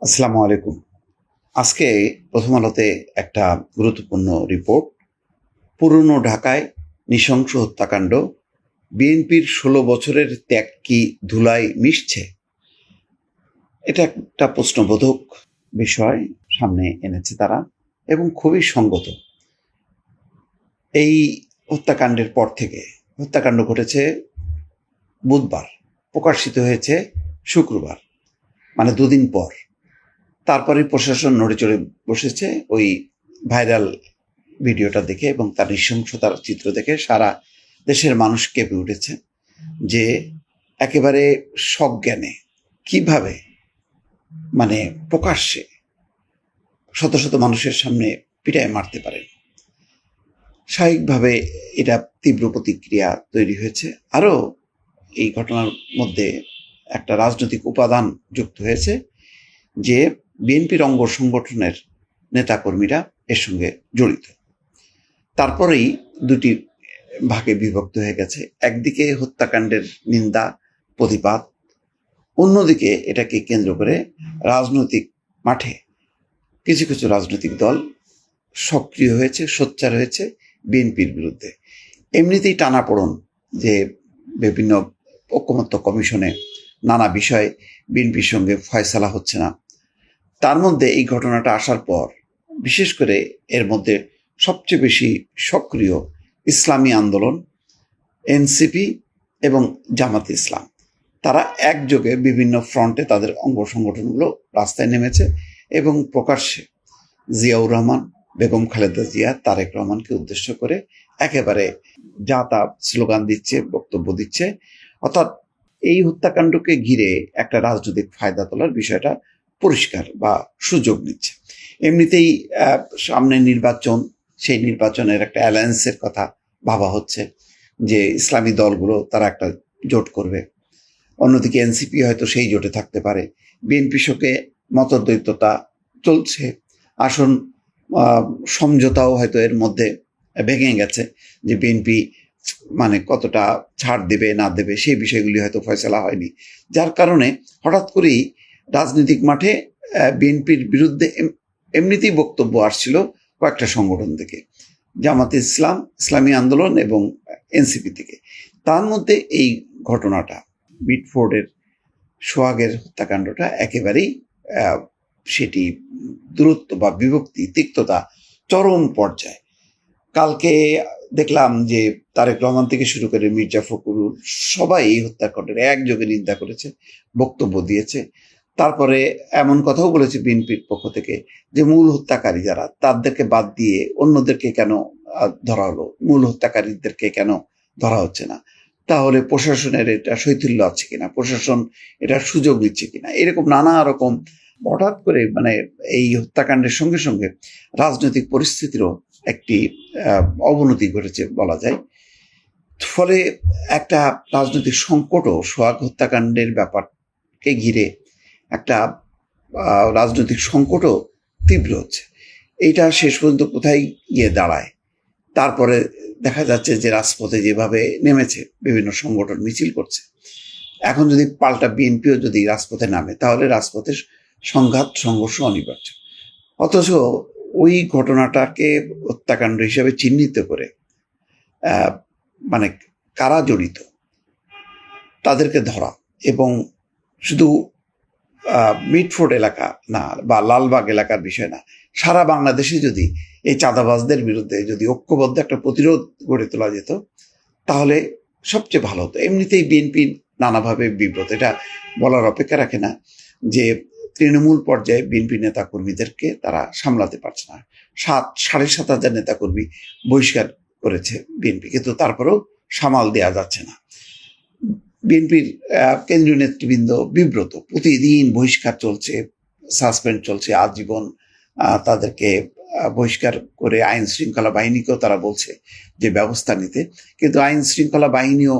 আসসালামু আলাইকুম। আজকে প্রথম আলোতে একটা গুরুত্বপূর্ণ রিপোর্ট। পুরনো ঢাকায় নৃশংস হত্যাকাণ্ড, বিএনপির ১৬ বছরের ত্যাগ কি ধুলায় মিশছে? এটা একটা প্রশ্নবোধক বিষয় সামনে এনেছে তারা, এবং খুবই সঙ্গত। এই হত্যাকাণ্ডের পর থেকে, হত্যাকাণ্ড ঘটেছে বুধবার, প্রকাশিত হয়েছে শুক্রবার, মানে দুদিন পর। তারপরে প্রশাসন নড়ে চড়ে বসেছে ওই ভাইরাল ভিডিওটা দেখে, এবং তার নৃশংসতার চিত্র দেখে সারা দেশের মানুষ কেঁপে উঠেছে যে একেবারে সজ্ঞানে কিভাবে, মানে প্রকাশ্যে শত শত মানুষের সামনে পিটায় মারতে পারে। স্বাভাবিকভাবে এটা তীব্র প্রতিক্রিয়া তৈরি হয়েছে। আরও এই ঘটনার মধ্যে একটা রাজনৈতিক উপাদান যুক্ত হয়েছে, যে বিএনপির অঙ্গ সংগঠনের নেতাকর্মীরা এর সঙ্গে জড়িত। তারপরেই দুটি ভাগে বিভক্ত হয়ে গেছে। একদিকে হত্যাকাণ্ডের নিন্দা প্রতিবাদ, অন্যদিকে এটাকে কেন্দ্র করে রাজনৈতিক মাঠে কিছু কিছু রাজনৈতিক দল সক্রিয় হয়েছে, সোচ্চার হয়েছে বিএনপির বিরুদ্ধে। এমনিতেই টানাপোড়েন, যে বিভিন্ন ঐকমত্য কমিশনে নানা বিষয়ে বিএনপির সঙ্গে ফয়সালা হচ্ছে না, তার মধ্যে এই ঘটনাটা আসার পর বিশেষ করে এর মধ্যে সবচেয়ে বেশি সক্রিয় ইসলামী আন্দোলন, এনসিপি এবং জামাতে ইসলাম। তারা একযোগে বিভিন্ন ফ্রন্টে তাদের অঙ্গ সংগঠনগুলো রাস্তায় নেমেছে এবং প্রকাশ্যে জিয়াউর রহমান, বেগম খালেদা জিয়া, তারেক রহমানকে উদ্দেশ্য করে একেবারে যা তা স্লোগান দিচ্ছে, বক্তব্য দিচ্ছে। অর্থাৎ এই হত্যাকাণ্ডকে ঘিরে একটা রাজনৈতিক ফায়দা তোলার বিষয়টা পরিষ্কার বা সুযোগ নিচ্ছে। এমনিতেই সামনে নির্বাচন, সেই নির্বাচনের একটা অ্যালায়েন্সের কথা ভাবা হচ্ছে, যে ইসলামী দলগুলো তারা একটা জোট করবে। অন্যদিকে এনসিপি হয়তো সেই জোটে থাকতে পারে। বিএনপির সঙ্গে মতদ্বৈততা চলছে, আসন সমঝোতাও হয়তো এর মধ্যে ভেঙে গেছে, যে বিএনপি মানে কতটা ছাড় দেবে না দেবে সেই বিষয়গুলি হয়তো ফয়সলা হয়নি। যার কারণে হঠাৎ করেই রাজনৈতিক মাঠে বিএনপির বিরুদ্ধে এমনিতেই বক্তব্য আসছিল কয়েকটা সংগঠন থেকে, জামাতে ইসলাম, ইসলামী আন্দোলন এবং এনসিপি থেকে। তার মধ্যে এই ঘটনাটা, মিটফোর্ডের সোহাগের হত্যাকাণ্ডটা একেবারেই সেটি দূরত্ব বা বিভক্তি, তিক্ততা চরম পর্যায়ে। কালকে দেখলাম যে তারেক রহমান থেকে শুরু করে মির্জা ফখরুল সবাই এই হত্যাকাণ্ডের একযোগে নিন্দা করেছে, বক্তব্য দিয়েছে। তারপরে এমন কথাও বলেছে বিএনপির পক্ষ থেকে যে মূল হত্যাকারী যারা, তাদেরকে বাদ দিয়ে অন্যদেরকে কেন ধরা হলো, মূল হত্যাকারীদেরকে কেন ধরা হচ্ছে না, তাহলে প্রশাসনের এটা শৈথিল্য আছে কিনা, প্রশাসন এটা সুযোগ দিচ্ছে কিনা, এরকম নানা রকম। হঠাৎ করে মানে এই হত্যাকাণ্ডের সঙ্গে সঙ্গে রাজনৈতিক পরিস্থিতিরও একটি অবনতি ঘটেছে বলা যায়। ফলে একটা রাজনৈতিক সংকটও, সোহাগ হত্যাকাণ্ডের ব্যাপারকে ঘিরে একটা রাজনৈতিক সংকটও তীব্র হচ্ছে। এইটা শেষ পর্যন্ত কোথায় গিয়ে দাঁড়ায়? তারপরে দেখা যাচ্ছে যে রাজপথে যেভাবে নেমেছে বিভিন্ন সংগঠন মিছিল করছে, এখন যদি পাল্টা বিএনপিও যদি রাজপথে নামে, তাহলে রাজপথে সংঘাত, সংঘর্ষ অনিবার্য। অথচ ওই ঘটনাটাকে হত্যাকাণ্ড হিসেবে চিহ্নিত করে মানে কারা জড়িত তাদেরকে ধরা, এবং শুধু মিটফোর্ড এলাকা না বা লালবাগ এলাকার বিষয় না, সারা বাংলাদেশে যদি এই চাঁদাবাজদের বিরুদ্ধে যদি ঐক্যবদ্ধ একটা প্রতিরোধ গড়ে তোলা যেত, তাহলে সবচেয়ে ভালো হতো। এমনিতেই বিএনপি নানাভাবে বিব্রত, এটা বলার অপেক্ষা রাখে না যে তৃণমূল পর্যায়ে বিএনপি নেতাকর্মীদেরকে তারা সামলাতে পারছে না। 7,500 নেতাকর্মী বহিষ্কার করেছে বিএনপি, কিন্তু তারপরেও সামাল দেওয়া যাচ্ছে না। বিএনপির কেন্দ্রীয় নেতৃবৃন্দ বিব্রত, প্রতিদিন বহিষ্কার চলছে, সাসপেন্ড চলছে আজীবন। তাদেরকে বহিষ্কার করে আইন শৃঙ্খলা বাহিনীকেও তারা বলছে যে ব্যবস্থা নিতে, কিন্তু আইন শৃঙ্খলা বাহিনীও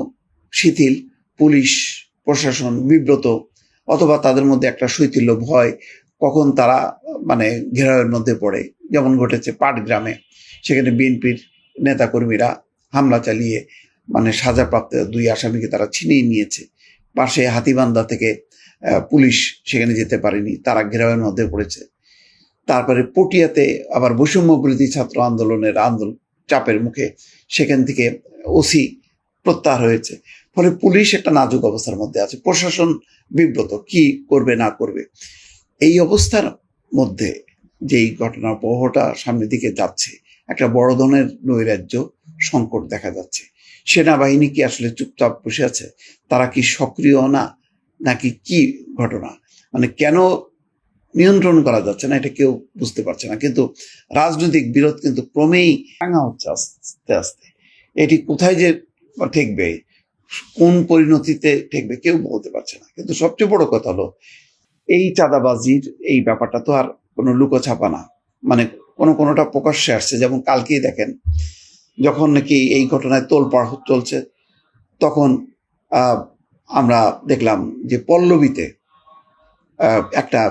শিথিল, পুলিশ প্রশাসন বিব্রত, অথবা তাদের মধ্যে একটা শৈথিল্য, ভয়, কখন তারা মানে ঘেরাওয়ের মধ্যে পড়ে। যেমন ঘটেছে পাটগ্রামে, সেখানে বিএনপির নেতাকর্মীরা হামলা চালিয়ে মানে সাজাপ্রাপ্ত 2 আসামিকে তারা ছিনিয়ে নিয়েছে। পাশে হাতীবান্ধা থেকে পুলিশ সেখানে যেতে পারেনি, তারা ঘেরাওয়ের মধ্যে পড়েছে। তারপরে পটিয়াতে আবার বৈষম্য বিরোধী ছাত্র আন্দোলনের চাপের মুখে সেখান থেকে ওসি প্রত্যাহার হয়েছে। ফলে পুলিশ একটা নাজুক অবস্থার মধ্যে আছে, প্রশাসন বিব্রত, কি করবে না করবে। এই অবস্থার মধ্যে যেই ঘটনার প্রবাহটা সামনের দিকে যাচ্ছে, একটা বড় ধরনের নৈরাজ্য সংকট দেখা যাচ্ছে। সেনাবাহিনী কি আসলে চুপচাপ বসে আছে? তারা কি সক্রিয় না, নাকি কি ঘটনা? মানে কেন নিয়ন্ত্রণ করা যাচ্ছে না এটা কেউ বুঝতে পারছে না। কিন্তু রাজনৈতিক বিরোধ কিন্তু ক্রমেই ভাঙা হচ্ছে আস্তে আস্তে। এটি কোথায় যে ঠেকবে, কোন পরিণতিতে ঠেকবে কেউ বলতে পারছে না। কিন্তু সবচেয়ে বড় কথা হলো, এই চাঁদাবাজির এই ব্যাপারটা তো আর কোনো লুকোছাপা না, মানে কোনোটা প্রকাশ্যে আসছে। যেমন কালকেই দেখেন, যখন নাকি এই ঘটনায় তোলপাড় চলছে, তখন আমরা দেখলাম যে পল্লবীতে একটা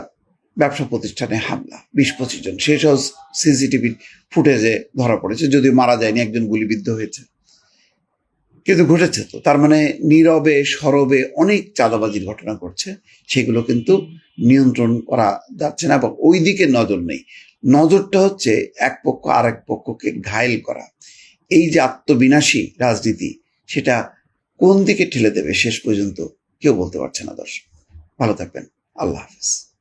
ব্যবসা প্রতিষ্ঠানে হামলা, 20-25 জন, সেসব সিসিটিভির ফুটেজে ধরা পড়েছে। যদিও মারা যায়নি, একজন গুলিবিদ্ধ হয়েছে, কিন্তু ঘটেছে। তো তার মানে নীরবে সরবে অনেক চাঁদাবাজির ঘটনা ঘটছে, সেগুলো কিন্তু নিয়ন্ত্রণ করা যাচ্ছে না, এবং ওই দিকে নজর নেই। নজরটা হচ্ছে এক পক্ষ আর এক পক্ষকে ঘায়েল করা। এই যে আত্মবিনাশী রাজনীতি, সেটা কোন দিকে ঠেলে দেবে শেষ পর্যন্ত কেউ বলতে পারছে না। দর্শক, ভালো থাকবেন। আল্লাহ হাফেজ।